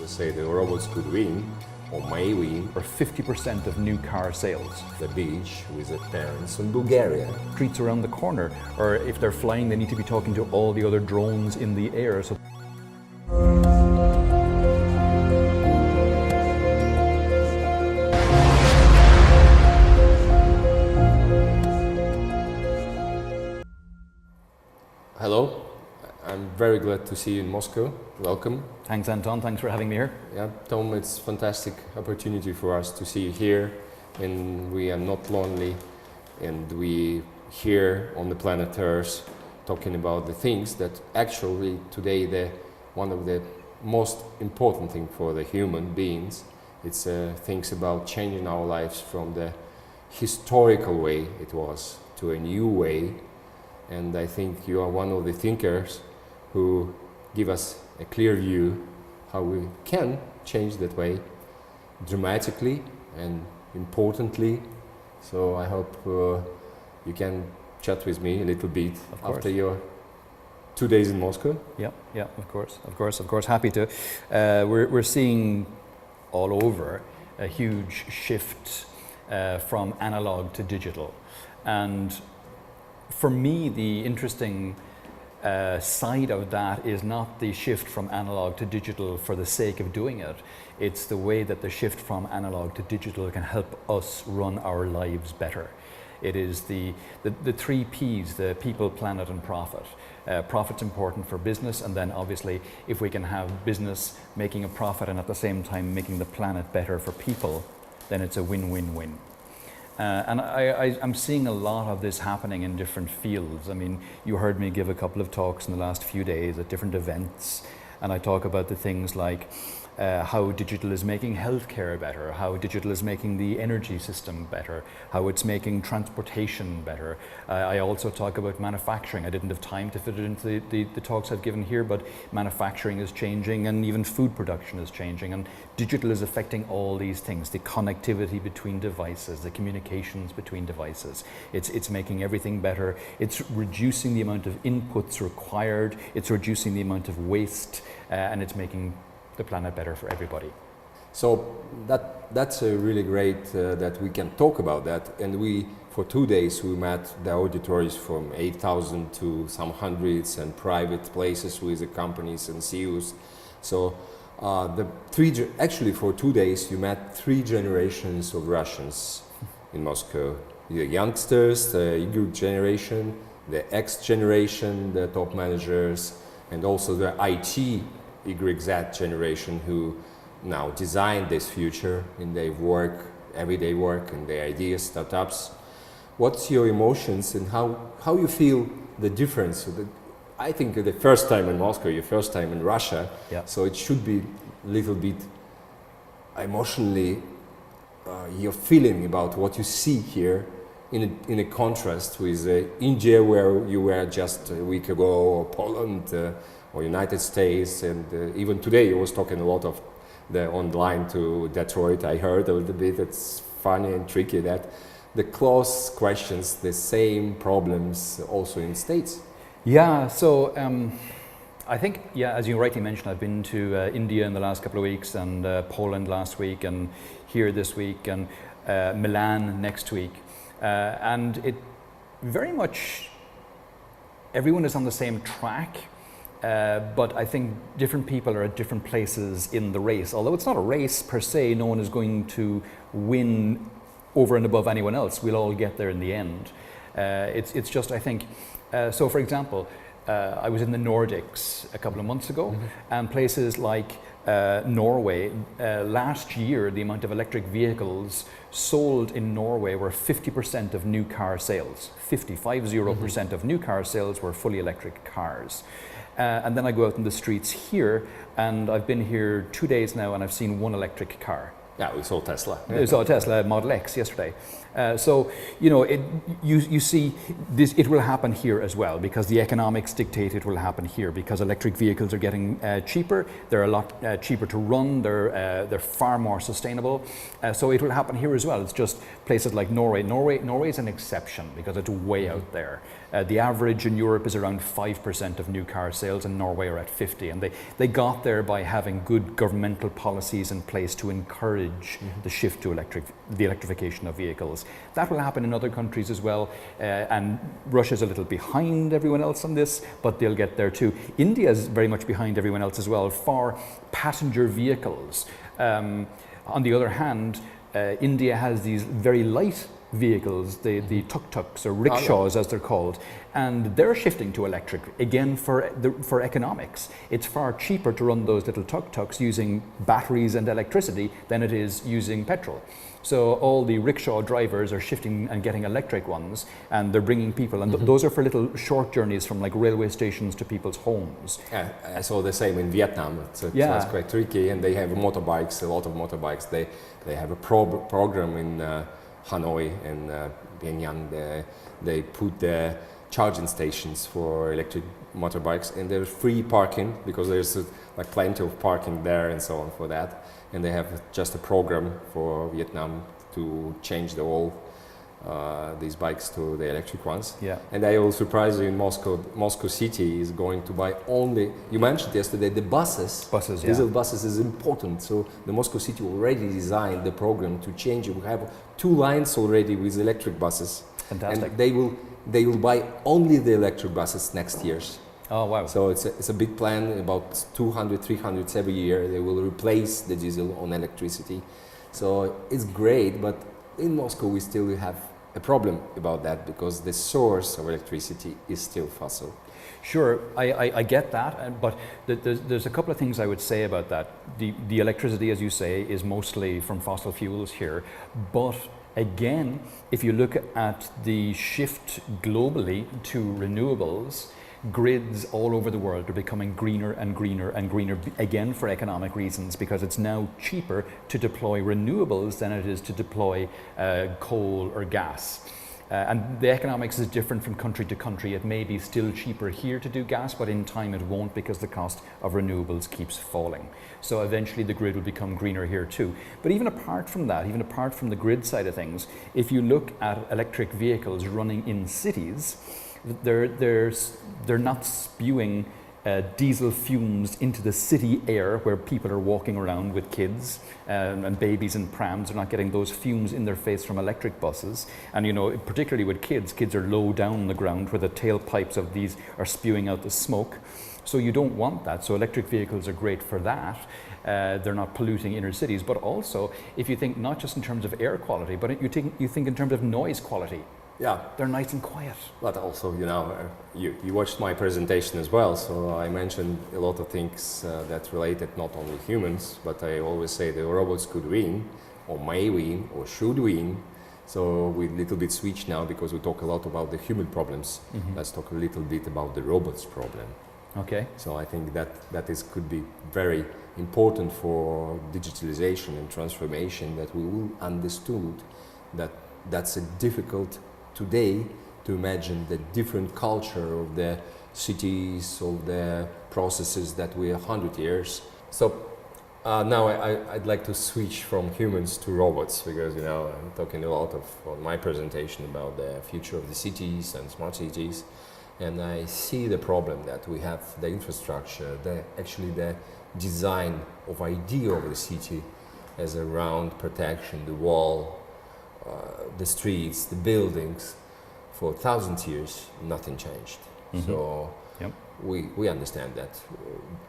We say the robots could win, or may win. Or 50% of new car sales. The beach with the parents in Bulgaria. Streets around the corner, or if they're flying, they need to be talking to all the other drones in the air. So Hello, I'm very glad to see you in Moscow. Welcome. Thanks, Anton. Thanks for having me here. Yeah, Tom, it's a fantastic opportunity for us to see you here, and we are not lonely, and we here on the planet Earth talking about the things that actually today one of the most important thing for the human beings. It's things about changing our lives from the historical way it was to a new way. And I think you are one of the thinkers who give us a clear view how we can change that way dramatically and importantly. So I hope you can chat with me a little bit after your 2 days in Moscow. Yeah, of course. Happy to. We're seeing all over a huge shift from analog to digital. And for me, the interesting side of that is not the shift from analog to digital for the sake of doing it. It's the way that the shift from analog to digital can help us run our lives better. It is the 3 Ps, the people, planet and profit. Profit's important for business, and then obviously if we can have business making a profit and at the same time making the planet better for people, then it's a win-win-win. And I'm seeing a lot of this happening in different fields. I mean, you heard me give a couple of talks in the last few days at different events, and I talk about the things like how digital is making healthcare better, how digital is making the energy system better, how it's making transportation better. I also talk about manufacturing. I didn't have time to fit it into the talks I've given here, but manufacturing is changing and even food production is changing, and digital is affecting all these things, the connectivity between devices, the communications between devices. It's making everything better. It's reducing the amount of inputs required, it's reducing the amount of waste, and it's making the planet better for everybody. So that's really great that we can talk about that. And we, for 2 days, we met the auditories from 8,000 to some hundreds and private places with the companies and CEOs. So actually for 2 days you met 3 generations of Russians in Moscow. The youngsters, the Y generation, the X generation, the top managers, and also the IT YZ generation who now design this future in their work, everyday work, and their ideas, startups. What's your emotions and how you feel the difference? I think the first time in Moscow, your first time in Russia, so it should be a little bit emotionally your feeling about what you see here in a contrast with India, where you were just a week ago, or Poland, or United States, and even today you was talking a lot of the online to Detroit. I heard a little bit. It's funny and tricky that the close questions, the same problems also in States. Yeah, so I think, as you rightly mentioned, I've been to India in the last couple of weeks, and Poland last week, and here this week, and Milan next week. And it very much, everyone is on the same track. But I think different people are at different places in the race. Although it's not a race per se, no one is going to win over and above anyone else. We'll all get there in the end. It's just, I think, so for example, I was in the Nordics a couple of months ago, and places like Norway, last year the amount of electric vehicles sold in Norway were 50% of new car sales. 50% of new car sales were fully electric cars. And then I go out in the streets here, and I've been here 2 days now, and I've seen 1 electric car. Yeah, we saw Tesla. We saw Tesla Model X yesterday. So, you know, you see this, it will happen here as well, because the economics dictate it will happen here, because electric vehicles are getting cheaper, they're a lot cheaper to run, they're far more sustainable. So it will happen here as well. It's just places like Norway. Norway is an exception because it's way out there. The average in Europe is around 5% of new car sales, and Norway are at 50. And they got there by having good governmental policies in place to encourage the shift to the electrification of vehicles. That will happen in other countries as well. And Russia's a little behind everyone else on this, but they'll get there too. India is very much behind everyone else as well for passenger vehicles. On the other hand, India has these very light vehicles, the tuk-tuks or rickshaws as they're called, and they're shifting to electric again for economics. It's far cheaper to run those little tuk-tuks using batteries and electricity than it is using petrol. So all the rickshaw drivers are shifting and getting electric ones, and they're bringing people, and those are for little short journeys from like railway stations to people's homes. Yeah, I saw the same in Vietnam. So it's quite tricky, and they have motorbikes, a lot of motorbikes. They have a program in Hanoi and Pyongyang. They put the charging stations for electric motorbikes, and there's free parking because there's like plenty of parking there and so on for that. And they have just a program for Vietnam to change all these bikes to the electric ones. Yeah. And I will surprise you, in Moscow city is going to buy only, you mentioned yesterday, the buses. Buses, yeah. Diesel buses is important. So the Moscow city already designed the program to change it. We have 2 lines already with electric buses. Fantastic. And they will buy only the electric buses next years. Oh, wow. So it's a big plan, about 200, 300 every year. They will replace the diesel on electricity. So it's great, but in Moscow we still have a problem about that because the source of electricity is still fossil. Sure, I get that, but there's a couple of things I would say about that. The electricity, as you say, is mostly from fossil fuels here, but again, if you look at the shift globally to renewables, grids all over the world are becoming greener and greener and greener, again for economic reasons, because it's now cheaper to deploy renewables than it is to deploy coal or gas. And the economics is different from country to country. It may be still cheaper here to do gas, but in time it won't, because the cost of renewables keeps falling. So eventually the grid will become greener here too. But even apart from that, even apart from the grid side of things, if you look at electric vehicles running in cities, they're not spewing diesel fumes into the city air where people are walking around with kids and babies and prams. They're not getting those fumes in their face from electric buses. And you know, particularly with kids are low down on the ground where the tailpipes of these are spewing out the smoke. So you don't want that. So electric vehicles are great for that. They're not polluting inner cities, but also if you think not just in terms of air quality, but you think in terms of noise quality. Yeah, they're nice and quiet. But also, you know, you watched my presentation as well, so I mentioned a lot of things that related not only humans, but I always say the robots could win, or may win, or should win. So we little bit switch now because we talk a lot about the human problems. Let's talk a little bit about the robots problem. Okay. So I think that could be very important for digitalization and transformation, that we will understood that that's a difficult today to imagine the different culture of the cities, of the processes that we are 100 years. So now I'd like to switch from humans to robots, because you know I'm talking a lot on my presentation about the future of the cities and smart cities, and I see the problem that we have the infrastructure, actually the design of idea of the city as a round protection, the wall, the streets, the buildings. For 1,000 years, nothing changed. So yep. we understand that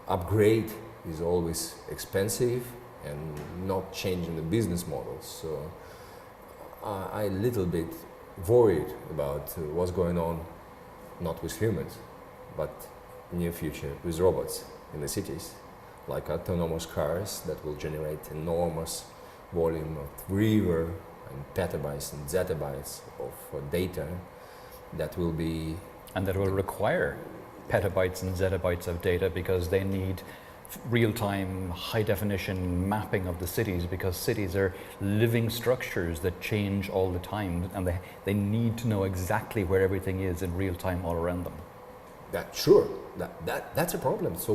upgrade is always expensive and not changing the business models. So I a little bit worried about what's going on, not with humans, but near future with robots in the cities, like autonomous cars that will generate enormous volume of river and petabytes and zettabytes of data that will be... And that will require petabytes and zettabytes of data, because they need real-time, high-definition mapping of the cities, because cities are living structures that change all the time, and they need to know exactly where everything is in real time all around them. Sure, that's a problem. So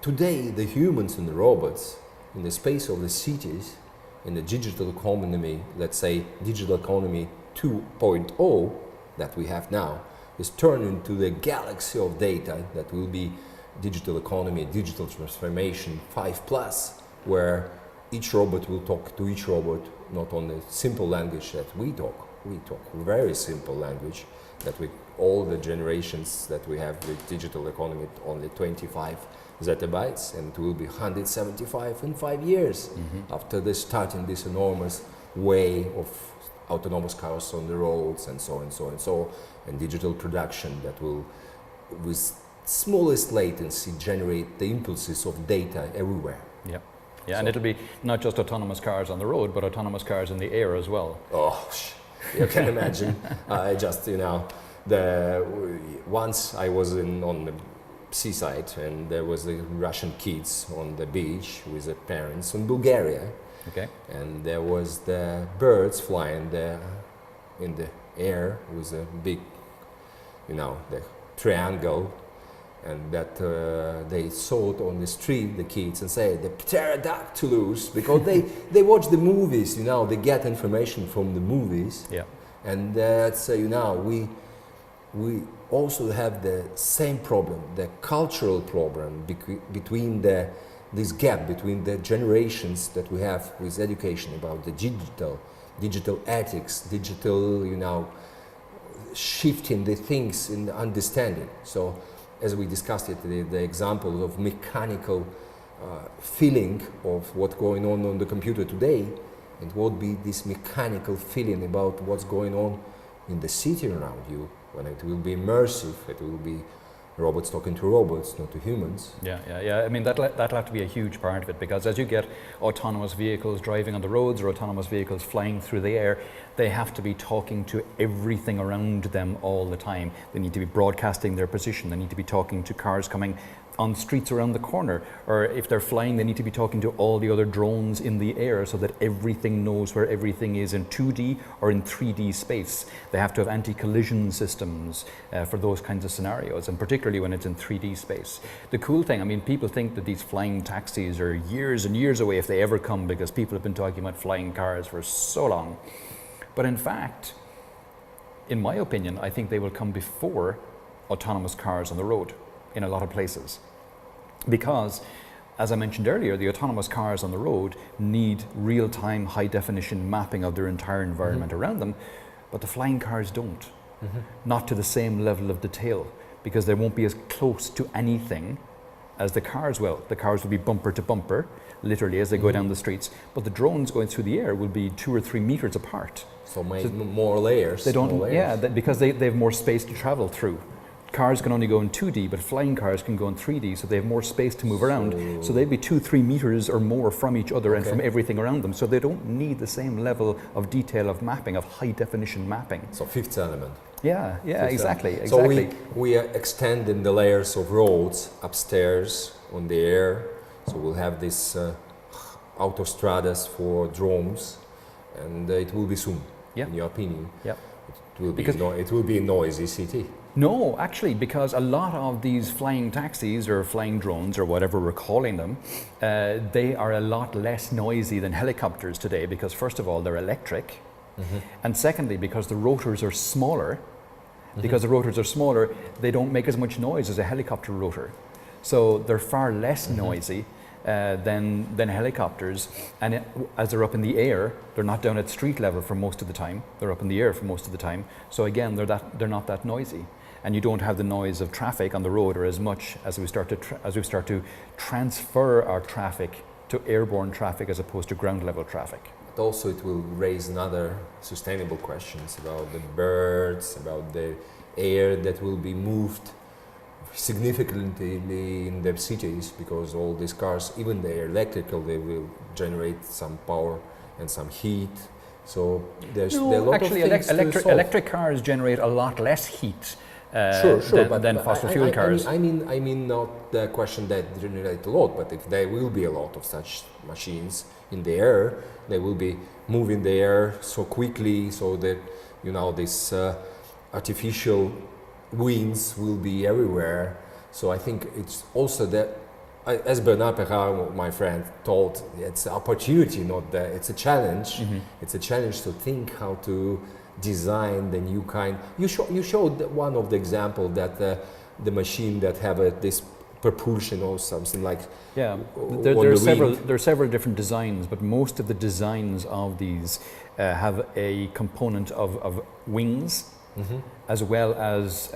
today the humans and the robots in the space of the cities, in the digital economy, let's say digital economy 2.0 that we have now, is turned into the galaxy of data that will be digital economy, digital transformation 5+, where each robot will talk to each robot, not on the simple language that we talk very simple language that with all the generations that we have with digital economy, only 25 zettabytes, and it will be 175 in 5 years after they starting this enormous way of autonomous cars on the roads and so on, and digital production that will, with smallest latency, generate the impulses of data everywhere. Yeah, and it'll be not just autonomous cars on the road, but autonomous cars in the air as well. Oh, you can imagine. I just, once I was on the seaside, and there was the Russian kids on the beach with their parents in Bulgaria. Okay. And there was the birds flying there in the air with a big, the triangle, and that they saw it on the street, the kids, and say the pterodactylus, because they watch the movies, they get information from the movies. Yeah. And that's we also have the same problem, the cultural problem between this gap between the generations that we have with education about the digital ethics, digital, shifting the things in the understanding. So, as we discussed it, the example of mechanical feeling of what's going on the computer today, it would be this mechanical feeling about what's going on in the city around you, when it will be immersive, it will be robots talking to robots, not to humans. Yeah. I mean, that'll have to be a huge part of it, because as you get autonomous vehicles driving on the roads or autonomous vehicles flying through the air, they have to be talking to everything around them all the time. They need to be broadcasting their position. They need to be talking to cars coming on streets around the corner, or if they're flying, they need to be talking to all the other drones in the air so that everything knows where everything is in 2D or in 3D space. They have to have anti-collision systems for those kinds of scenarios, and particularly when it's in 3D space. The cool thing, I mean, people think that these flying taxis are years and years away if they ever come, because people have been talking about flying cars for so long. But in fact, in my opinion, I think they will come before autonomous cars on the road in a lot of places. Because, as I mentioned earlier, the autonomous cars on the road need real-time, high-definition mapping of their entire environment around them, but the flying cars don't. Not to the same level of detail, because they won't be as close to anything as the cars will. The cars will be bumper to bumper, literally, as they go down the streets, but the drones going through the air will be 2 or 3 meters apart. So more layers. They don't, more layers. yeah, because they have more space to travel through. Cars can only go in 2D, but flying cars can go in 3D, so they have more space to move around. So they'd be 2-3 meters or more from each other and from everything around them. So they don't need the same level of detail of mapping, of high definition mapping. So fifth element. Yeah, exactly. So we are extending the layers of roads upstairs on the air. So we'll have this autostradas for drones, and it will be soon, in your opinion. Yeah. It will be a noisy city. No, actually, because a lot of these flying taxis or flying drones or whatever we're calling them, they are a lot less noisy than helicopters today, because first of all, they're electric. And secondly, because the rotors are smaller. Because the rotors are smaller, they don't make as much noise as a helicopter rotor. So they're far less noisy than helicopters. And as they're up in the air, they're not down at street level for most of the time. They're up in the air for most of the time. So again, they're not that noisy. And you don't have the noise of traffic on the road, or as much as we start to transfer our traffic to airborne traffic as opposed to ground level traffic. But also it will raise another sustainable questions about the birds, about the air that will be moved significantly in the cities, because all these cars, even they're electrical, they will generate some power and some heat. So there are a lot of things to solve. Electric cars generate a lot less heat than fossil fuel cars. I mean not the question that generate a lot, but if there will be a lot of such machines in the air, they will be moving the air so quickly, so that this artificial wings will be everywhere. So I think it's also that, as Bernard Perard, my friend, told, it's an opportunity, not that it's a challenge. It's a challenge to think how to design the new kind. You showed one of the example that the machine that have this propulsion or something like. Yeah, there are several different designs, but most of the designs of these have a component of wings as well as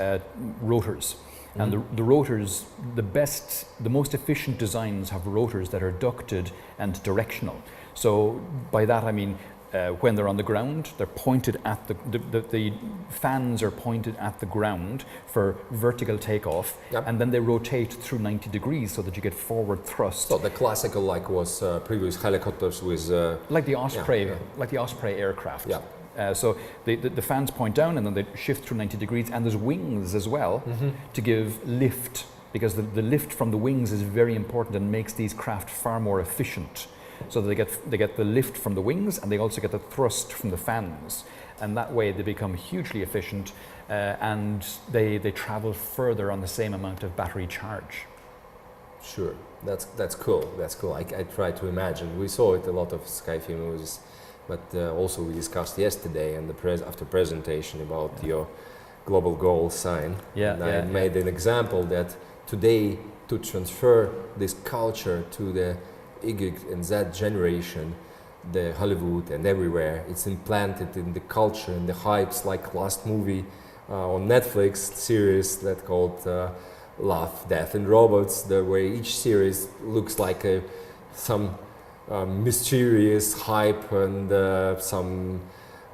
rotors. And the rotors, the most efficient designs have rotors that are ducted and directional. So by that I mean when they're on the ground, they're pointed at the fans are pointed at the ground for vertical takeoff, and then they rotate through 90 degrees so that you get forward thrust. So the classical was previous helicopters with like the Osprey aircraft. So the fans point down and then they shift through 90 degrees, and there's wings as well to give lift, because the lift from the wings is very important and makes these craft far more efficient. So they get the lift from the wings, and they also get the thrust from the fans, and that way they become hugely efficient, and they travel further on the same amount of battery charge. Sure, that's cool. That's cool. I try to imagine. We saw it a lot of sci-fi movies, but also we discussed yesterday and after presentation about your global goal sign. I made an example that today, to transfer this culture to the Y and Z generation, the Hollywood and everywhere, it's implanted in the culture and the hypes, like last movie on Netflix series that called Love, Death and Robots, the way each series looks like some mysterious hype and some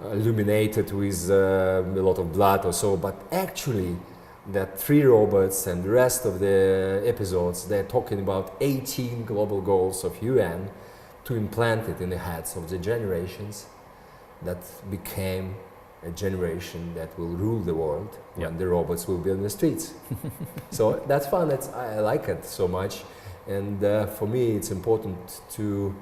illuminated with a lot of blood or so, but actually that 3 robots and the rest of the episodes, they're talking about 18 global goals of UN to implant it in the heads of the generations that became a generation that will rule the world when the robots will be on the streets. So that's fun. I like it so much, and for me it's important to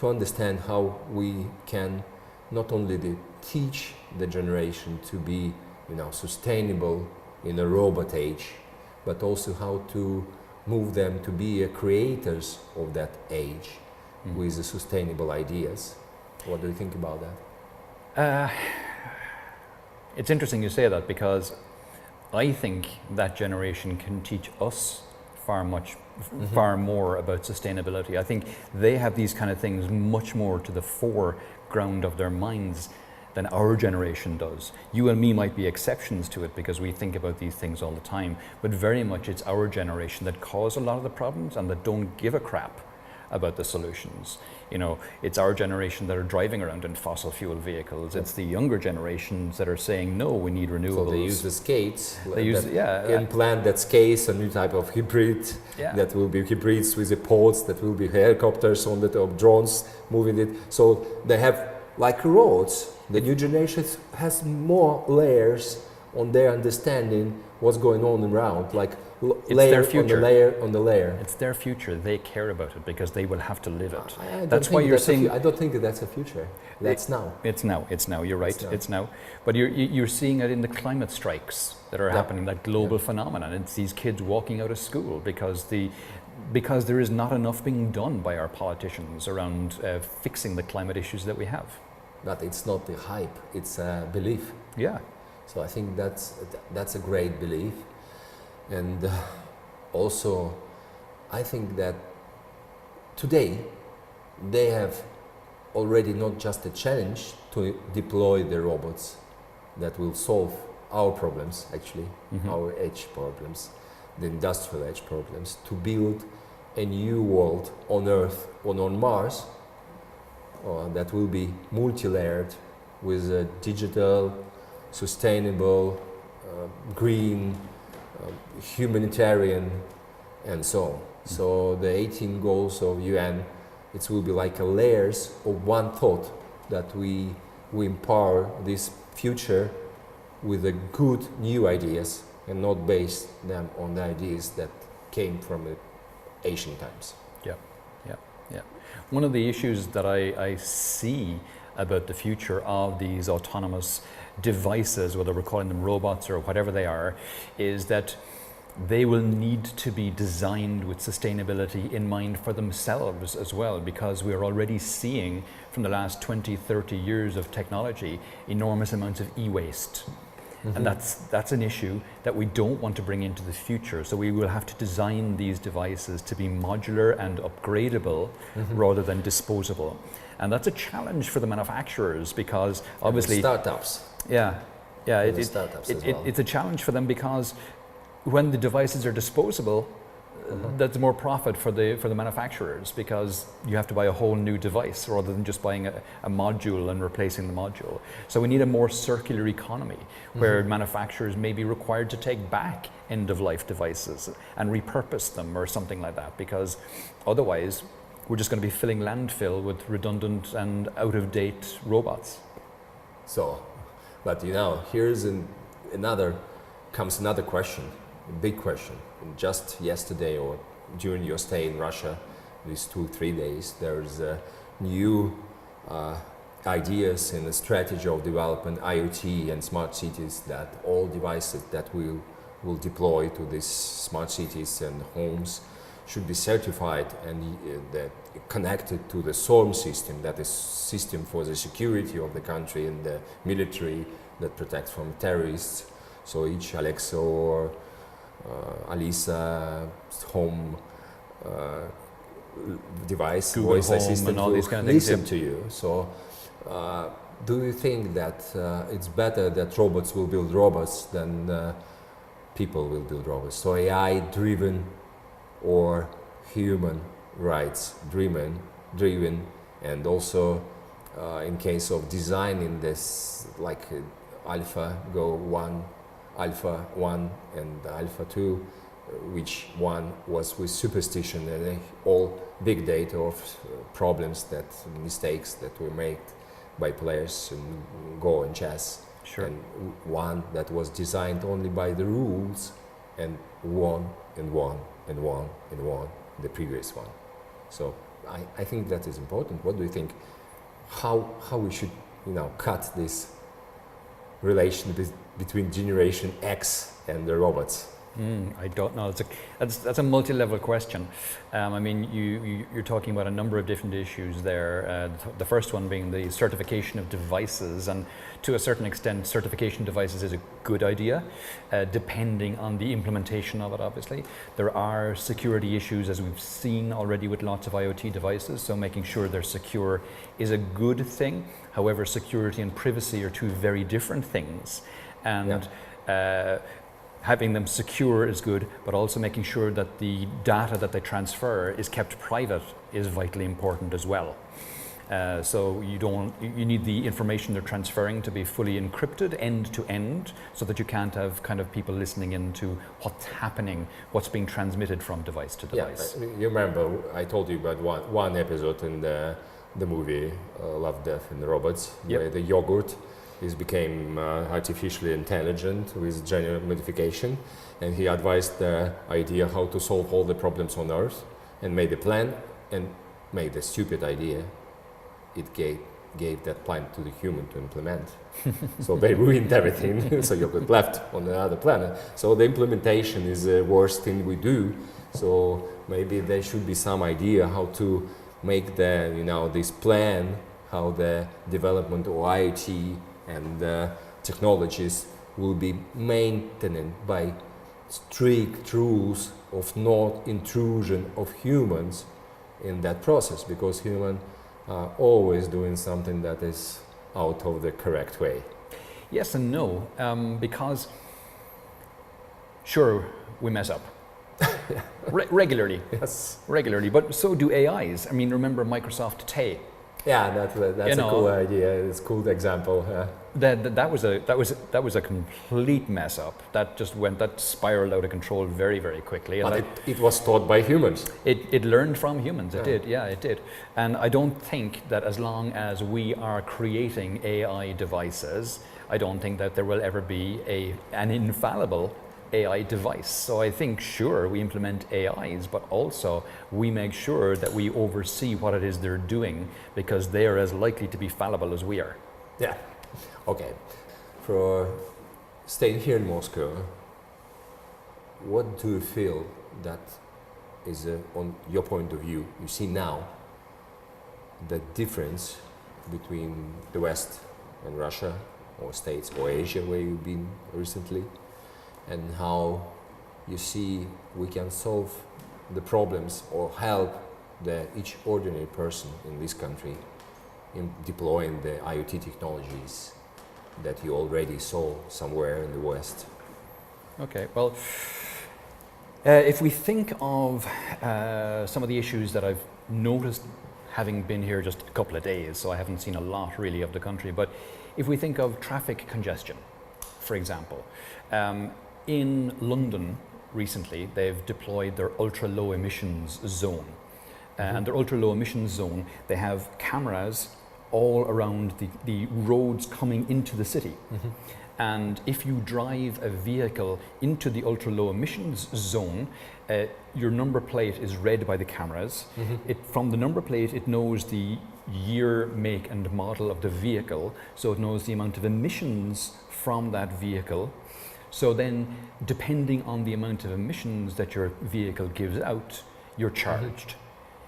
understand how we can not only teach the generation to be sustainable in a robot age, but also how to move them to be creators of that age with the sustainable ideas. What do you think about that? It's interesting you say that, because I think that generation can teach us far more about sustainability. I think they have these kind of things much more to the foreground of their minds than our generation does. You and me might be exceptions to it because we think about these things all the time, but very much it's our generation that cause a lot of the problems and that don't give a crap about the solutions. It's our generation that are driving around in fossil fuel vehicles. It's the younger generations that are saying, no, we need renewables. So they use the skates. Implant that skates, a new type of hybrid that will be hybrids with the pods, that will be helicopters on the top, drones moving it. So they have like roads. The new generation has more layers on their understanding what's going on around, like layer on the layer on the layer. It's their future. They care about it because they will have to live it. That's why you're saying. I don't think that's a future. That's now. It's now. It's now. You're right. It's now. But you're seeing it in the climate strikes that are happening, that global phenomenon. It's these kids walking out of school because there is not enough being done by our politicians around fixing the climate issues that we have. But it's not the hype, it's a belief. Yeah. So I think that's a great belief. And also, I think that today they have already not just a challenge to deploy the robots that will solve our problems, actually, our edge problems, the industrial edge problems, to build a new world on Earth or on Mars that will be multi-layered with a digital, sustainable, green, humanitarian, and so on. So the 18 goals of UN, it will be like a layers of one thought that we empower this future with the good new ideas and not base them on the ideas that came from the ancient times. Yeah, yeah, yeah. One of the issues that I see about the future of these autonomous devices, whether we're calling them robots or whatever they are, is that they will need to be designed with sustainability in mind for themselves as well, because we are already seeing from the last 20, 30 years of technology enormous amounts of e-waste. And that's an issue that we don't want to bring into the future. So we will have to design these devices to be modular and upgradable rather than disposable. And that's a challenge for the manufacturers, because obviously startups. Yeah, Startups as well. it's a challenge for them, because when the devices are disposable, that's more profit for the manufacturers, because you have to buy a whole new device rather than just buying a module and replacing the module. So we need a more circular economy where manufacturers may be required to take back end-of-life devices and repurpose them or something like that, because otherwise we're just going to be filling landfill with redundant and out-of-date robots. So, but here's another question, a big question. Just yesterday or during your stay in Russia, these 2-3 days, there's new ideas in the strategy of development IoT and smart cities, that all devices that we will deploy to these smart cities and homes should be certified and that connected to the SORM system, that is system for the security of the country and the military that protects from terrorists. So each Alexa or Alisa home device, Google voice Home assistant and all will these kind of things, listen to you. So do you think that it's better that robots will build robots than people will build robots? So AI driven or human rights driven, and also in case of designing this, like Alpha Go 1, Alpha 1 and Alpha 2, which one was with superstition and all big data of problems, that mistakes that were made by players in Go and chess. Sure. And one that was designed only by the rules and won and won and won and won the previous one. So I think that is important. What do you think? How we should cut this relation between Generation X and the robots? I don't know. That's a multi-level question. I mean, you're talking about a number of different issues there. The first one being the certification of devices, and to a certain extent, certification devices is a good idea, depending on the implementation of it. Obviously, there are security issues, as we've seen already with lots of IoT devices. So making sure they're secure is a good thing. However, security and privacy are two very different things, and having them secure is good, but also making sure that the data that they transfer is kept private is vitally important as well. So you need the information they're transferring to be fully encrypted end to end, so that you can't have kind of people listening into what's happening, what's being transmitted from device to device. Yeah, you remember I told you about one episode in the movie Love, Death and Robots, where the yogurt became artificially intelligent with gene modification, and he advised the idea how to solve all the problems on Earth, and made a plan and made a stupid idea. It gave that plan to the human to implement. So they ruined everything. So you got left on another planet. So the implementation is the worst thing we do. So maybe there should be some idea how to make this plan, how the development of IoT and technologies will be maintained by strict rules of not intrusion of humans in that process, because humans are always doing something that is out of the correct way. Yes and no, because sure, we mess up. Regularly. Yes. Regularly, but so do AIs. I mean, remember Microsoft Tay? Yeah, that's a cool idea. It's a cool example. That was a complete mess up. That spiraled out of control very, very quickly. But it was taught by humans. It learned from humans. It did. Yeah, it did. And I don't think that as long as we are creating AI devices, I don't think that there will ever be an infallible AI device. So I think, sure, we implement AIs, but also we make sure that we oversee what it is they're doing, because they are as likely to be fallible as we are. Yeah. Okay. For staying here in Moscow, what do you feel that is, on your point of view, you see now the difference between the West and Russia, or States, or Asia, where you've been recently, and how you see we can solve the problems or help each ordinary person in this country in deploying the IoT technologies that you already saw somewhere in the West? Okay, well, if we think of some of the issues that I've noticed, having been here just a couple of days, so I haven't seen a lot really of the country, but if we think of traffic congestion, for example, in London recently they've deployed their ultra low emissions zone. And their ultra low emissions zone, they have cameras all around the roads coming into the city. And if you drive a vehicle into the ultra low emissions zone, your number plate is read by the cameras. From the number plate, it knows the year, make and model of the vehicle, so it knows the amount of emissions from that vehicle. So then, depending on the amount of emissions that your vehicle gives out, you're charged.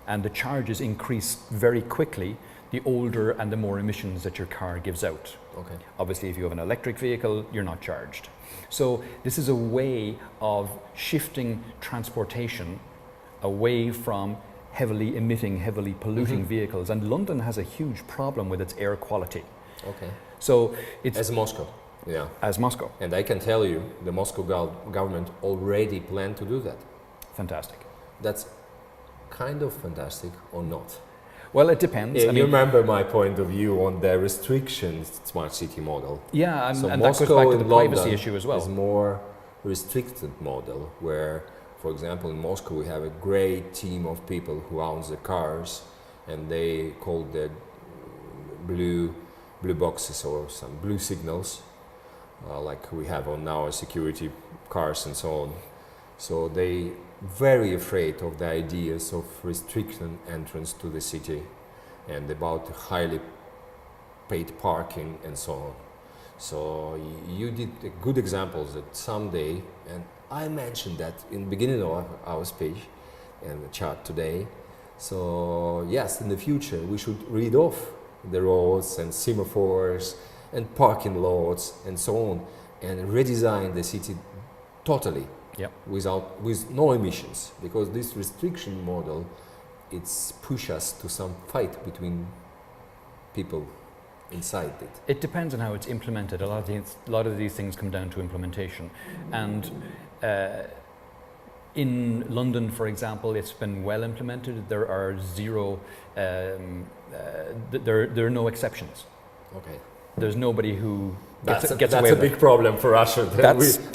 And the charges increase very quickly the older and the more emissions that your car gives out. Okay. Obviously, if you have an electric vehicle, you're not charged. So this is a way of shifting transportation away from heavily emitting, heavily polluting vehicles. And London has a huge problem with its air quality. Okay. So it's as Moscow. Yeah. As Moscow. And I can tell you, the Moscow government already planned to do that. Fantastic. That's kind of fantastic or not? Well, it depends. Yeah, you remember my point of view on the restrictions smart city model. Yeah, so and that goes back to the privacy issue as well. It's more restricted model where, for example, in Moscow we have a great team of people who owns the cars, and they call the blue boxes or some blue signals, like we have on our security cars and so on. So they very afraid of the ideas of restricting entrance to the city and about highly paid parking and so on. So you did good examples that someday, and I mentioned that in the beginning of our speech and the chat today. So yes, in the future we should read off the roads and semaphores and parking lots and so on, and redesign the city totally. Yep. With no emissions, because this restriction model, it's push us to some fight between people inside it. It depends on how it's implemented. A lot of these things come down to implementation, and in London, for example, it's been well implemented. There are there are no exceptions. Okay. There's nobody who gets away with it. That's a big problem for Russia.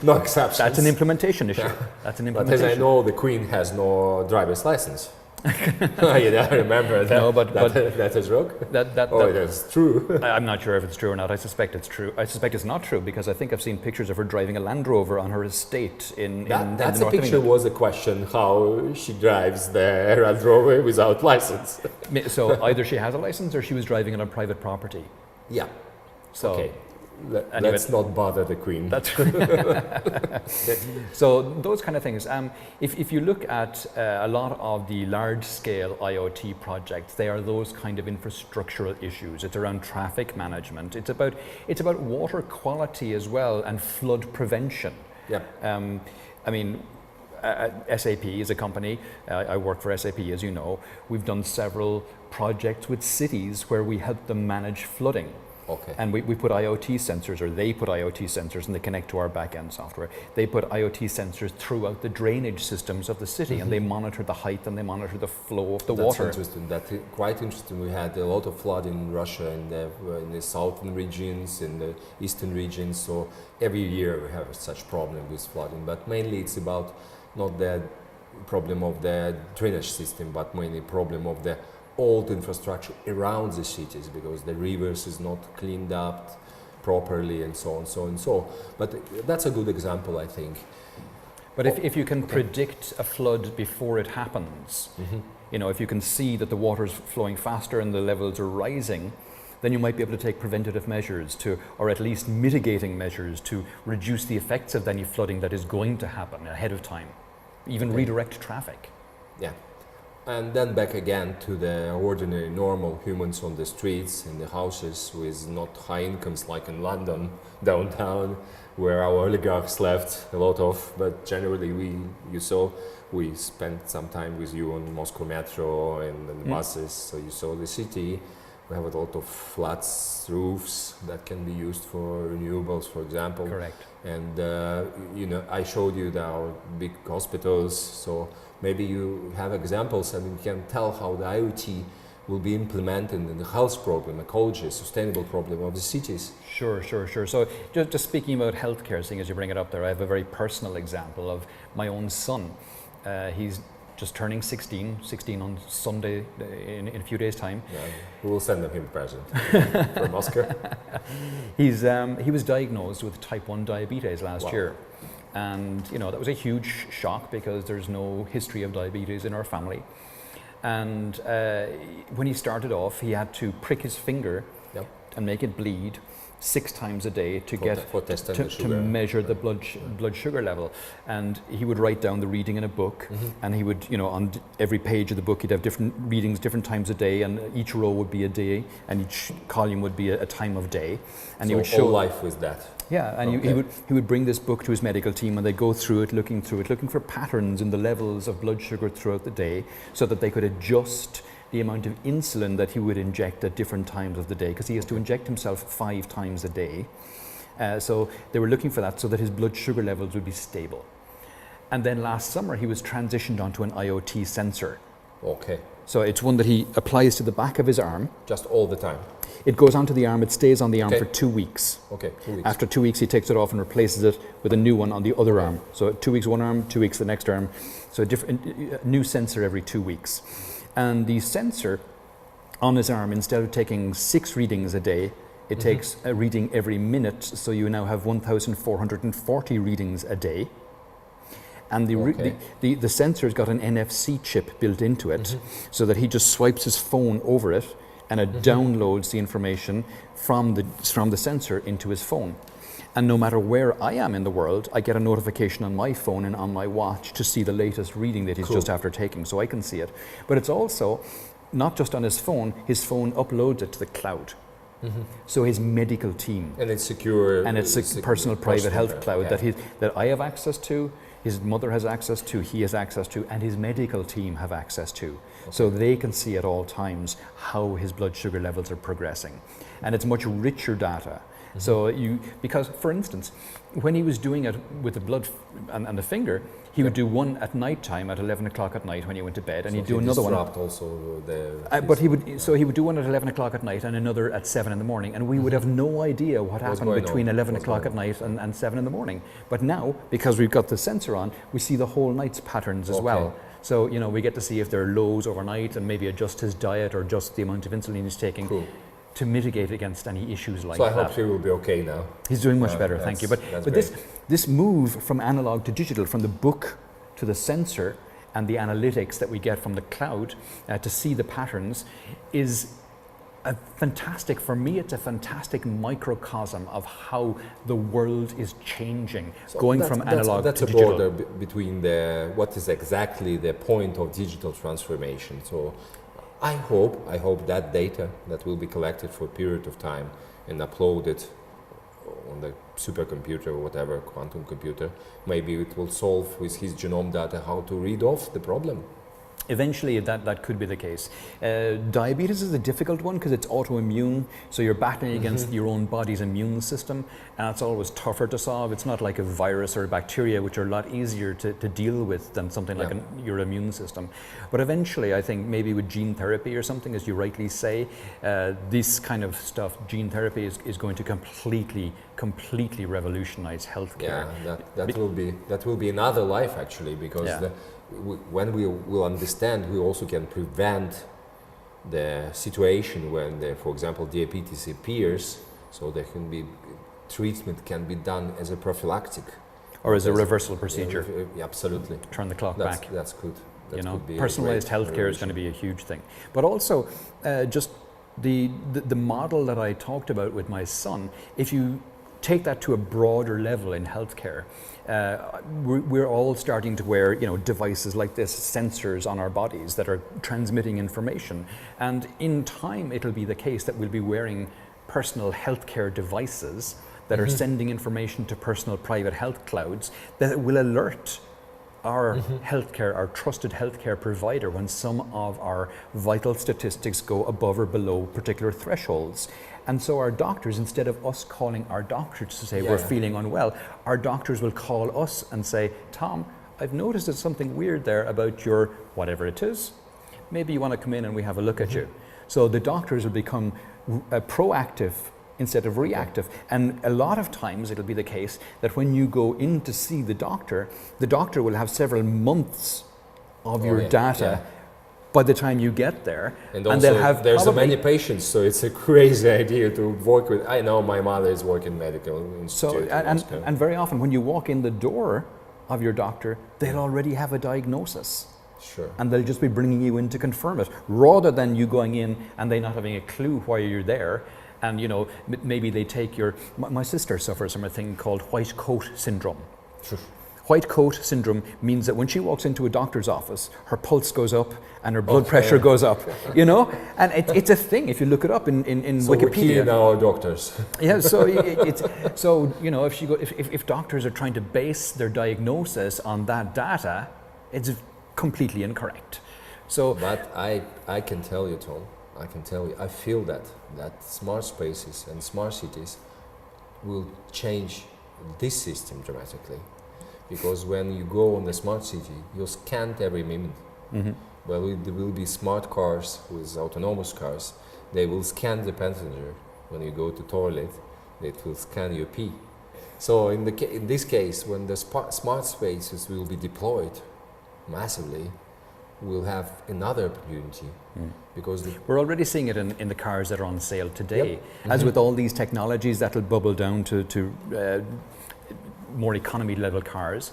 No exceptions. That's an implementation issue. That's an implementation. But as I know, the Queen has no driver's license. I remember that. No, but that is wrong. That's true. I'm not sure if it's true or not. I suspect it's true. I suspect it's not true, because I think I've seen pictures of her driving a Land Rover on her estate in the north That's of a picture. England. Was a question how she drives the Land Rover without license. So either she has a license or she was driving it on private property. Yeah. So okay. Let's not bother the Queen. That's so those kind of things. If you look at a lot of the large-scale IoT projects, they are those kind of infrastructural issues. It's around traffic management. It's about water quality as well, and flood prevention. Yeah. I mean, SAP is a company. I work for SAP, as you know. We've done several projects with cities where we help them manage flooding. Okay. And we put IoT sensors, or they put IoT sensors, and they connect to our back-end software. They put IoT sensors throughout the drainage systems of the city, and they monitor the height and they monitor the flow of the water. That's interesting. That's quite interesting. We had a lot of flood in Russia, in the southern regions, in the eastern regions. So every year we have such problem with flooding. But mainly it's about not the problem of the drainage system, but mainly problem of the old infrastructure around the cities, because the rivers is not cleaned up properly, and so on, so and so. But that's a good example, I think. But if you can predict a flood before it happens, you know, if you can see that the water's flowing faster and the levels are rising, then you might be able to take preventative measures to, or at least mitigating measures to reduce the effects of any flooding that is going to happen ahead of time, even redirect traffic. Yeah. And then back again to the ordinary, normal humans on the streets, in the houses with not high incomes like in London, downtown, where our oligarchs left a lot of, but generally we spent some time with you on Moscow metro and buses, so you saw the city. We have a lot of flats, roofs that can be used for renewables, for example. Correct. And you know, I showed you our big hospitals, so maybe you have examples and you can tell how the IoT will be implemented in the health problem, ecology, sustainable problem of the cities. Sure. So just speaking about healthcare, seeing as you bring it up there, I have a very personal example of my own son. He's just turning 16 on Sunday in a few days' time. Yeah, we will send him a present from Moscow. He was diagnosed with type 1 diabetes last year. And you know, that was a huge shock because there's no history of diabetes in our family. And when he started off, he had to prick his finger and make it bleed 6 times a day to measure the blood sugar level. And he would write down the reading in a book, and he would, you know, on every page of the book he'd have different readings different times a day, and each row would be a day and each column would be a time of day. And so he would show all life with that. Yeah, and he would bring this book to his medical team, and they'd go through it, looking for patterns in the levels of blood sugar throughout the day, so that they could adjust the amount of insulin that he would inject at different times of the day, because he has to inject himself 5 times a day. So they were looking for that so that his blood sugar levels would be stable. And then last summer he was transitioned onto an IoT sensor. Okay. So it's one that he applies to the back of his arm. Just all the time? It goes onto the arm, it stays on the arm for 2 weeks. Okay, 2 weeks. After 2 weeks he takes it off and replaces it with a new one on the other arm. So 2 weeks one arm, 2 weeks the next arm. So a new sensor every 2 weeks. And the sensor on his arm, instead of taking 6 readings a day, it takes a reading every minute, so you now have 1,440 readings a day. And the sensor's got an NFC chip built into it, so that he just swipes his phone over it, and it downloads the information from the sensor into his phone. And no matter where I am in the world, I get a notification on my phone and on my watch to see the latest reading that he's just after taking, so I can see it. But it's also not just on his phone uploads it to the cloud. So his medical team. And it's secure. And it's a personal private health cloud that I have access to, his mother has access to, he has access to, and his medical team have access to. So they can see at all times how his blood sugar levels are progressing. And it's much richer data. So because for instance, when he was doing it with the blood and the finger, he would do one at night time at 11 o'clock at night when he went to bed, and he'd do another one. Also but he would do one at 11 o'clock at night and another at 7 in the morning, and we would have no idea what happened between 11 o'clock at night and 7 in the morning. But now, because we've got the sensor on, we see the whole night's patterns as well. So you know, we get to see if there are lows overnight and maybe adjust his diet or adjust the amount of insulin he's taking. To mitigate against any issues like that. So I hope he will be okay now. He's doing much better, thank you. But this move from analog to digital, from the book to the sensor, and the analytics that we get from the cloud to see the patterns is a fantastic, for me it's a fantastic microcosm of how the world is changing, so going from analog to digital. That's a border between what is exactly the point of digital transformation. So I hope that data that will be collected for a period of time and uploaded on the supercomputer or whatever, quantum computer, maybe it will solve with his genome data how to read off the problem. Eventually that could be the case. Diabetes is a difficult one because it's autoimmune, so you're battling against your own body's immune system, and it's always tougher to solve. It's not like a virus or a bacteria, which are a lot easier to deal with than something like your immune system. But eventually, I think maybe with gene therapy or something, as you rightly say, this kind of stuff, gene therapy is going to completely revolutionize healthcare. Yeah, that will be another life actually, because when we will understand, we also can prevent the situation when, for example, diabetes appears. So there can be treatment can be done as a prophylactic. Or as a reversal procedure. Yeah, absolutely. Turn the clock back. That's good. That you know, could be personalized healthcare is going to be a huge thing. But also, just the model that I talked about with my son, if you take that to a broader level in healthcare, we're all starting to wear, you know, devices like this, sensors on our bodies that are transmitting information. And in time, it'll be the case that we'll be wearing personal healthcare devices that are sending information to personal private health clouds that will alert our healthcare, our trusted healthcare provider, when some of our vital statistics go above or below particular thresholds. And so our doctors, instead of us calling our doctors to say we're feeling unwell, our doctors will call us and say, Tom, I've noticed there's something weird there about your whatever it is. Maybe you want to come in and we have a look at you. So the doctors will become proactive instead of reactive. And a lot of times it'll be the case that when you go in to see the doctor will have several months of your data by the time you get there. And also they'll have there's many patients, so it's a crazy idea to work with. I know my mother is working medical institute. So, and very often when you walk in the door of your doctor, they'll already have a diagnosis. Sure. And they'll just be bringing you in to confirm it, rather than you going in and they not having a clue why you're there. And you know, maybe they take your, my sister suffers from a thing called white coat syndrome. Sure. White coat syndrome means that when she walks into a doctor's office, her pulse goes up and her blood pressure goes up, you know? And it's a thing, if you look it up in so Wikipedia. We're killing our doctors. Yeah, so so you know, if doctors are trying to base their diagnosis on that data, it's completely incorrect. So, but I can tell you, Tom, I feel that smart spaces and smart cities will change this system dramatically. Because when you go on the smart city, you're scanned every minute. Well, there will be smart cars with autonomous cars. They will scan the passenger. When you go to toilet, it will scan your pee. So in this case, when the smart spaces will be deployed massively, we'll have another opportunity. Because we're already seeing it in the cars that are on sale today. As with all these technologies that will bubble down to more economy level cars,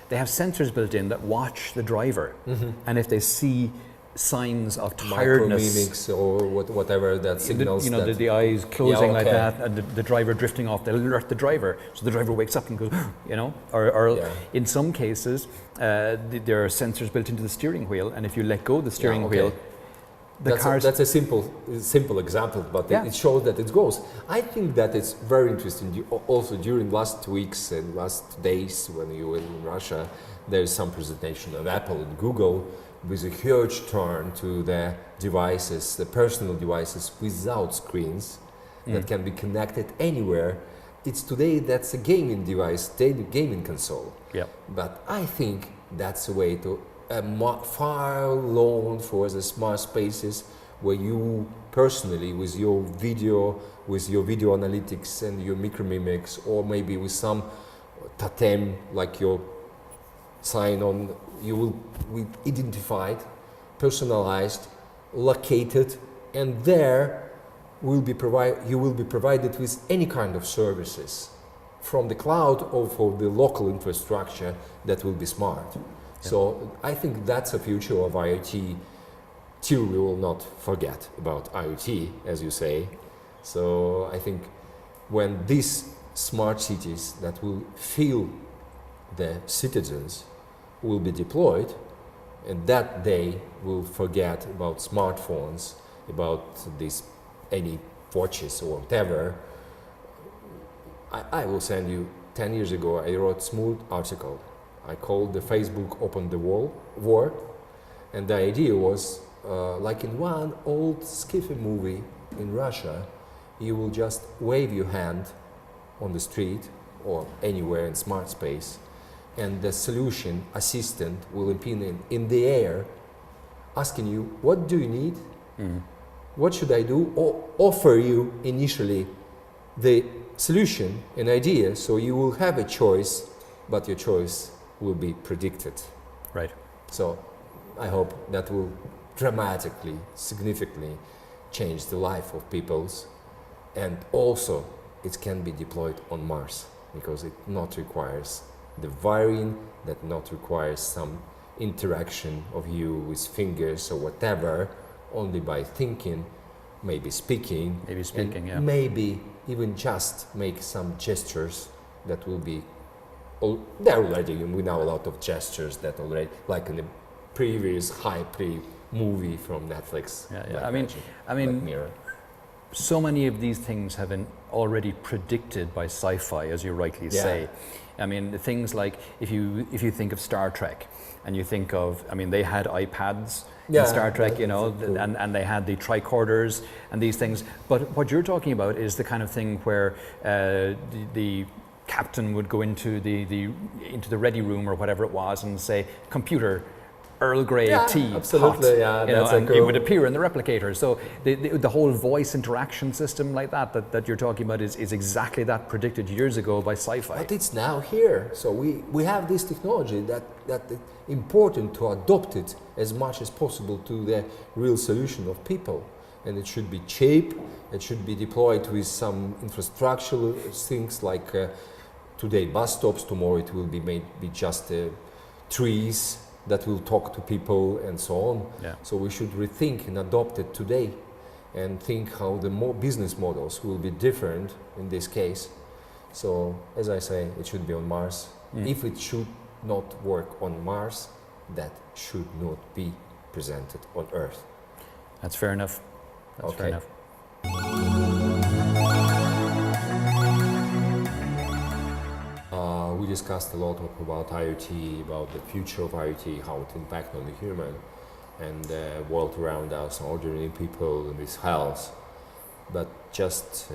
they have sensors built in that watch the driver. And if they see signs of tiredness, mimics or whatever that signals, you know, the eyes closing like that, and the driver drifting off, they'll alert the driver, so the driver wakes up and goes, you know, or in some cases there are sensors built into the steering wheel, and if you let go of the steering wheel, that's a simple example, but it shows that it goes. I think that it's very interesting. Also during last weeks and last days when you were in Russia, there is some presentation of Apple and Google with a huge turn to the devices, the personal devices without screens that can be connected anywhere. It's today that's a gaming device, gaming console. But I think that's a way to far long for the smart spaces where you personally with your video analytics and your micromimics, or maybe with some totem like your sign on, you will be identified, personalized, located, and there you will be provided with any kind of services from the cloud or for the local infrastructure that will be smart. So I think that's a future of IoT. Till we will not forget about IoT, as you say. So I think when these smart cities that will feel the citizens will be deployed, and that day we'll forget about smartphones, about any watches or whatever. I will send you, 10 years ago I wrote a smooth article. I called the Facebook Open the War, and the idea was like in one old skiffy movie in Russia, you will just wave your hand on the street or anywhere in smart space, and the solution assistant will appear in the air asking you, what do you need? What should I do? Or offer you initially the solution, an idea, so you will have a choice, but your choice will be predicted. Right. So I hope that will dramatically, significantly change the life of peoples, and also it can be deployed on Mars, because it not requires the wiring, that not requires some interaction of you with fingers or whatever, only by thinking, maybe speaking, and maybe even just make some gestures that will be, there already, we know a lot of gestures that already, like in the previous High movie from Netflix. I mean, Mirror. So many of these things have been already predicted by sci-fi, as you rightly say. I mean, things like if you think of Star Trek, and you think of, I mean, they had iPads in Star Trek, you know, cool. and they had the tricorders and these things. But what you're talking about is the kind of thing where the captain would go into the ready room or whatever it was and say, "Computer, Earl Grey tea." Absolutely, pot, and it would appear in the replicator. So the whole voice interaction system like that you're talking about is exactly that, predicted years ago by sci-fi. But it's now here. So we have this technology that it's important to adopt it as much as possible to the real solution of people. And it should be cheap, it should be deployed with some infrastructural things like today bus stops, tomorrow it will be just trees that will talk to people and so on. So we should rethink and adopt it today and think how the more business models will be different in this case. So as I say, it should be on Mars. If it should not work on Mars, that should not be presented on Earth. That's fair enough. That's fair enough. We discussed a lot about IoT, about the future of IoT, how it impacts on the human and the world around us, ordinary people and this health. But just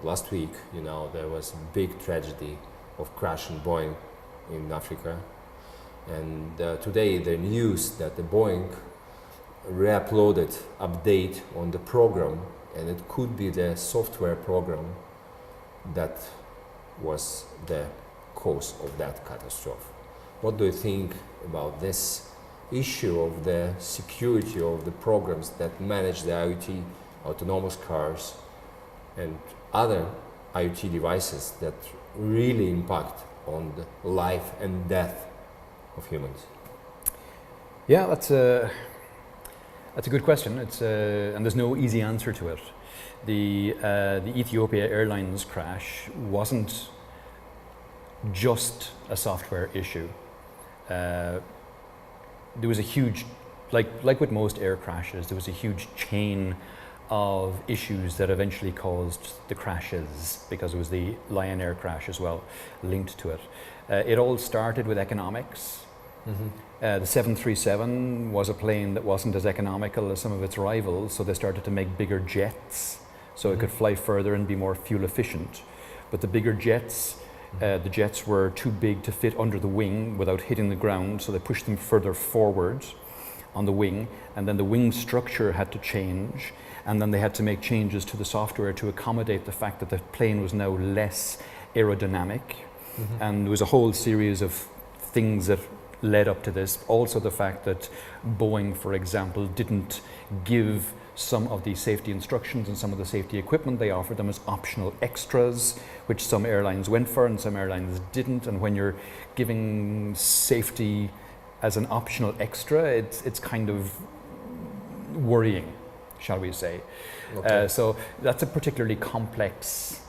last week, you know, there was a big tragedy of crashing Boeing in Africa. And today the news that the Boeing re-uploaded update on the program, and it could be the software program that was the cause of that catastrophe. What do you think about this issue of the security of the programs that manage the IoT, autonomous cars, and other IoT devices that really impact on the life and death of humans? Yeah, that's a good question. And there's no easy answer to it. The Ethiopia Airlines crash wasn't just a software issue. There was a huge, like with most air crashes, there was a huge chain of issues that eventually caused the crashes, because it was the Lion Air crash as well linked to it. It all started with economics. The 737 was a plane that wasn't as economical as some of its rivals, so they started to make bigger jets so it could fly further and be more fuel efficient. But the bigger jets, the jets were too big to fit under the wing without hitting the ground, so they pushed them further forward on the wing, and then the wing structure had to change, and then they had to make changes to the software to accommodate the fact that the plane was now less aerodynamic. And there was a whole series of things that led up to this. Also the fact that Boeing, for example, didn't give some of the safety instructions and some of the safety equipment. They offered them as optional extras, which some airlines went for and some airlines didn't. And when you're giving safety as an optional extra, it's kind of worrying, shall we say. So that's a particularly complex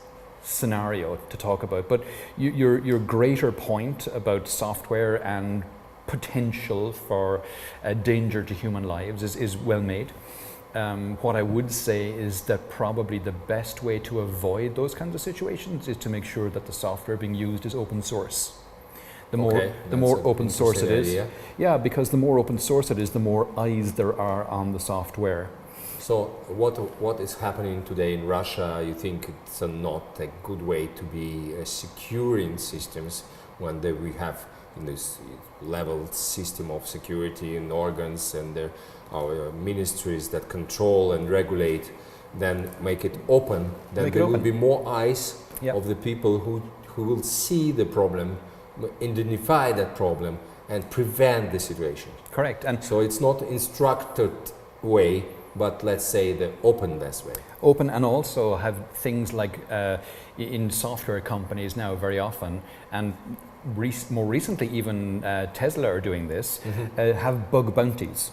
scenario to talk about. But your greater point about software and potential for danger to human lives is well made. What I would say is that probably the best way to avoid those kinds of situations is to make sure that the software being used is open source. The more open source it is, because the more open source it is, the more eyes there are on the software. So what is happening today in Russia? You think it's not a good way to be securing systems when we have in this level system of security and organs and our ministries that control and regulate, then make it open, then there will be more eyes of the people who will see the problem, identify that problem and prevent the situation. Correct. And so it's not instructed way, but let's say the openness way. Open, and also have things like in software companies now very often, and more recently even Tesla are doing this, have bug bounties.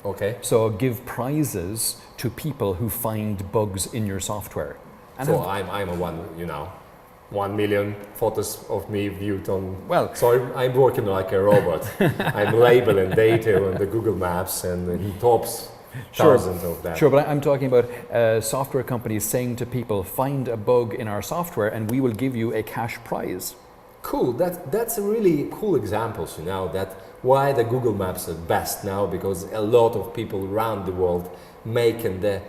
Okay. So give prizes to people who find bugs in your software. And so I'm a 1 million photos of me viewed on. Well, so I'm working like a robot. I'm labeling data on the Google Maps, and he tops thousands of that. Sure, but I'm talking about software companies saying to people, find a bug in our software and we will give you a cash prize. Cool. That's a really cool example. So now that why the Google Maps are best now, because a lot of people around the world making the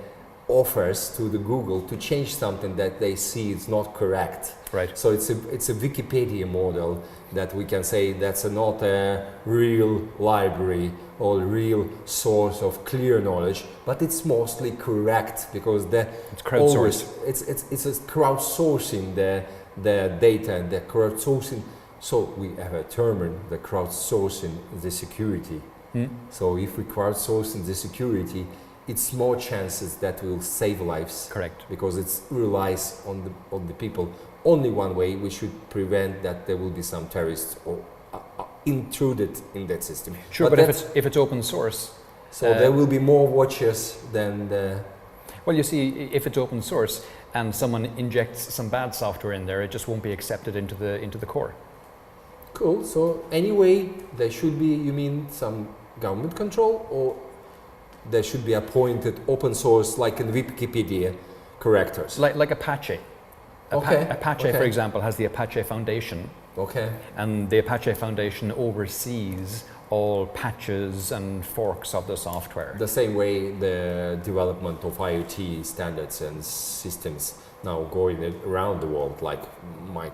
offers to the Google to change something that they see is not correct. Right. So it's a Wikipedia model that we can say that's not a real library or real source of clear knowledge, but it's mostly correct because it's crowdsourced. It's a crowdsourcing the data and the crowdsourcing. So we have a term, the crowdsourcing the security. So if we crowdsourcing the security, it's more chances that will save lives. Correct. Because it relies on the people. Only one way we should prevent that there will be some terrorists or intruded in that system. Sure, but if it's open source, so there will be more watchers than the. Well, you see, if it's open source and someone injects some bad software in there, it just won't be accepted into the core. Cool. So anyway, there should be. You mean some government control, or there should be appointed open source like in Wikipedia correctors? Like Apache. Apache, for example, has the Apache Foundation. Okay. And the Apache Foundation oversees all patches and forks of the software. The same way the development of IoT standards and systems now going around the world, like my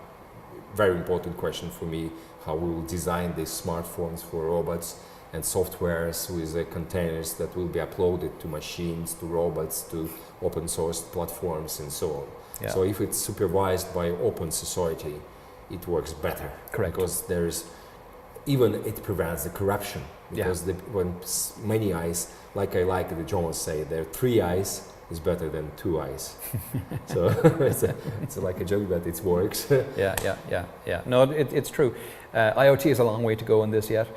very important question for me, how we will design these smartphones for robots and softwares with containers that will be uploaded to machines, to robots, to open source platforms and so on. Yeah. So if it's supervised by open society, it works better. Correct. Because it prevents the corruption. Because when many eyes, like the Germans say, there are 3 eyes is better than 2 eyes. So it's like a joke, but it works. Yeah. No, it's true. IoT is a long way to go in this yet,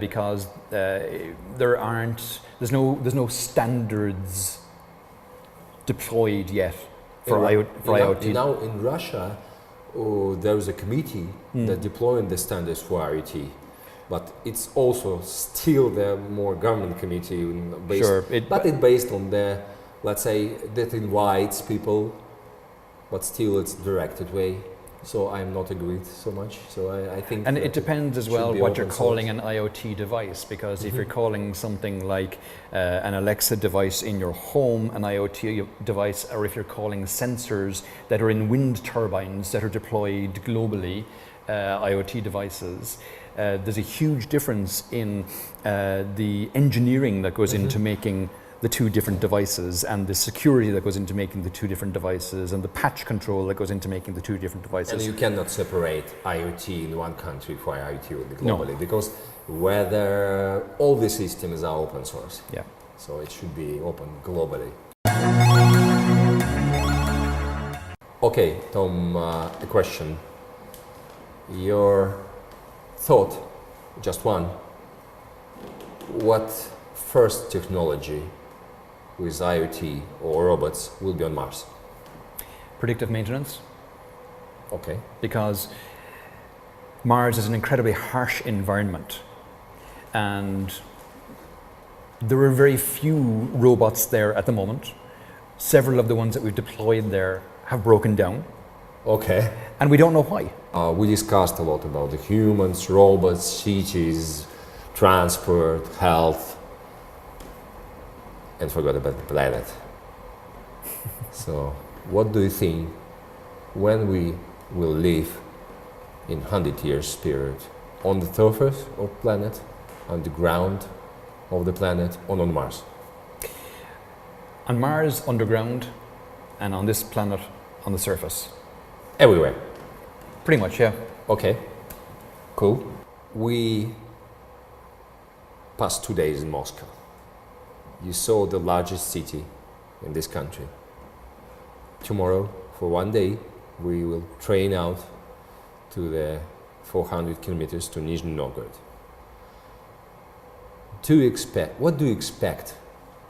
because there's no standards deployed yet for IoT. Now in Russia, there is a committee that deploying the standards for IoT, but it's also still the more government committee based. Sure, it's based on the, let's say, that invites people, but still it's directed way. So I'm not agreed so much. So I think. And it depends as well what you're calling an IoT device, because if you're calling something like an Alexa device in your home an IoT device, or if you're calling sensors that are in wind turbines that are deployed globally IoT devices, there's a huge difference in the engineering that goes into making the 2 different devices, and the security that goes into making the 2 different devices, and the patch control that goes into making the 2 different devices. And you cannot separate IoT in one country for IoT globally, because whether all the systems are open source. Yeah. So it should be open globally. Okay, Tom, a question. Your thought, just one. What first technology with IoT or robots will be on Mars? Predictive maintenance. Okay. Because Mars is an incredibly harsh environment, and there are very few robots there at the moment. Several of the ones that we've deployed there have broken down. Okay. And we don't know why. We discussed a lot about the humans, robots, cities, transport, health, and forgot about the planet. So, what do you think when we will live in 100 years period? On the surface of the planet, on the ground of the planet, or on Mars? On Mars, underground, and on this planet, on the surface. Everywhere? Pretty much, yeah. Okay, cool. We passed 2 days in Moscow. you saw the largest city in this country. Tomorrow, for one day, we will train out to the 400 kilometers to Nizhny Novgorod. What do you expect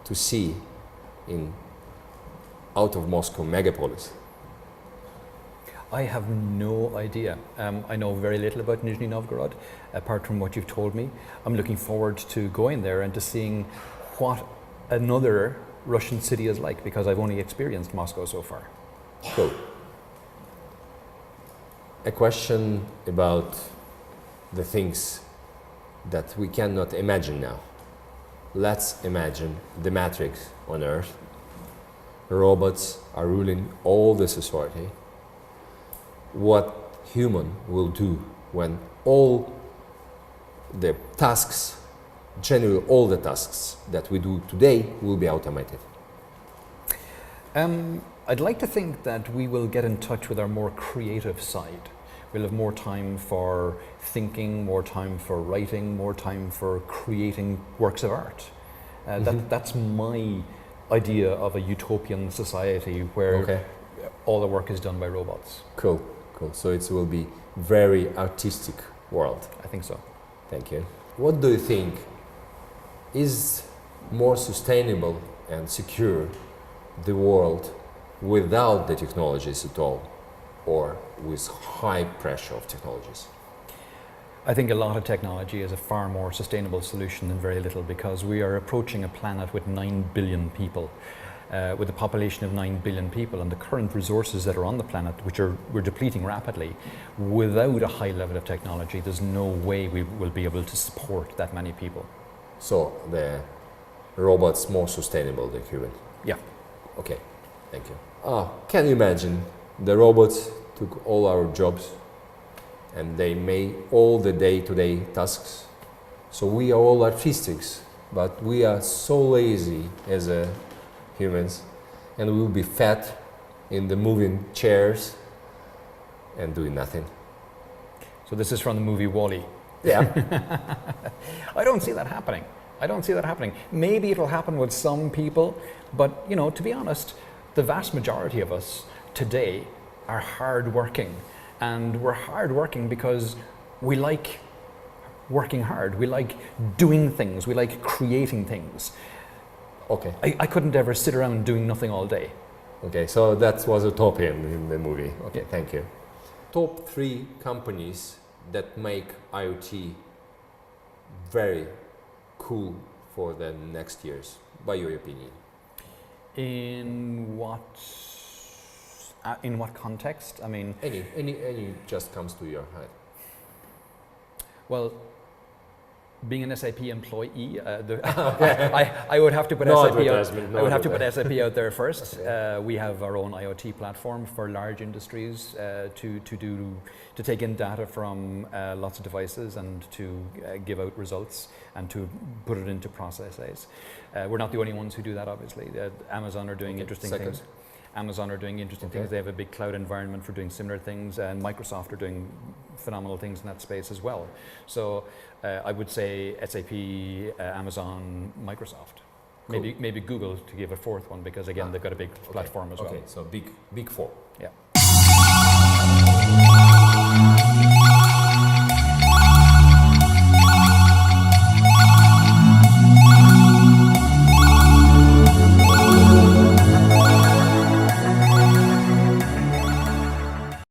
to see out of Moscow megapolis? I have no idea. I know very little about Nizhny Novgorod, apart from what you've told me. I'm looking forward to going there and to seeing what another Russian city is like, because I've only experienced Moscow so far. Cool. A question about the things that we cannot imagine now. Let's imagine the Matrix on Earth. Robots are ruling all the society. What human will do when all the tasks, generally all the tasks that we do today, will be automated? I'd like to think that we will get in touch with our more creative side. We'll have more time for thinking, more time for writing, more time for creating works of art. That's my idea of a utopian society where all the work is done by robots. Cool. So it will be very artistic world. I think so. Thank you. What do you think is more sustainable and secure, the world without the technologies at all, or with high pressure of technologies? I think a lot of technology is a far more sustainable solution than very little, because we are approaching a planet with 9 billion people. With a population of 9 billion people and the current resources that are on the planet, which we're depleting rapidly, without a high level of technology, there's no way we will be able to support that many people. So the robots more sustainable than human? Yeah. Okay, thank you. Can you imagine the robots took all our jobs and they made all the day-to-day tasks? So we are all artistics, but we are so lazy as humans, and we will be fat in the moving chairs and doing nothing. So this is from the movie WALL-E. Yeah. I don't see that happening. Maybe it'll happen with some people, but to be honest, the vast majority of us today are hard-working, and we're hard-working because we like working hard. We like doing things. We like creating things. Okay. I couldn't ever sit around doing nothing all day. Okay, so that was utopian in the movie. Okay, thank you. Top 3 companies that make IoT very cool for the next years, by your opinion? In what context? I mean, any just comes to your head. Well, being an SAP employee, I would have to put SAP out there first. We have our own IoT platform for large industries to take in data from lots of devices and to give out results and to put it into processes. We're not the only ones who do that, obviously. Amazon are doing interesting things. Things. They have a big cloud environment for doing similar things, and Microsoft are doing phenomenal things in that space as well. So I would say SAP, Amazon, Microsoft. Cool. Maybe Google to give a fourth one, because again they've got a big platform as well. Okay, so big 4. Yeah.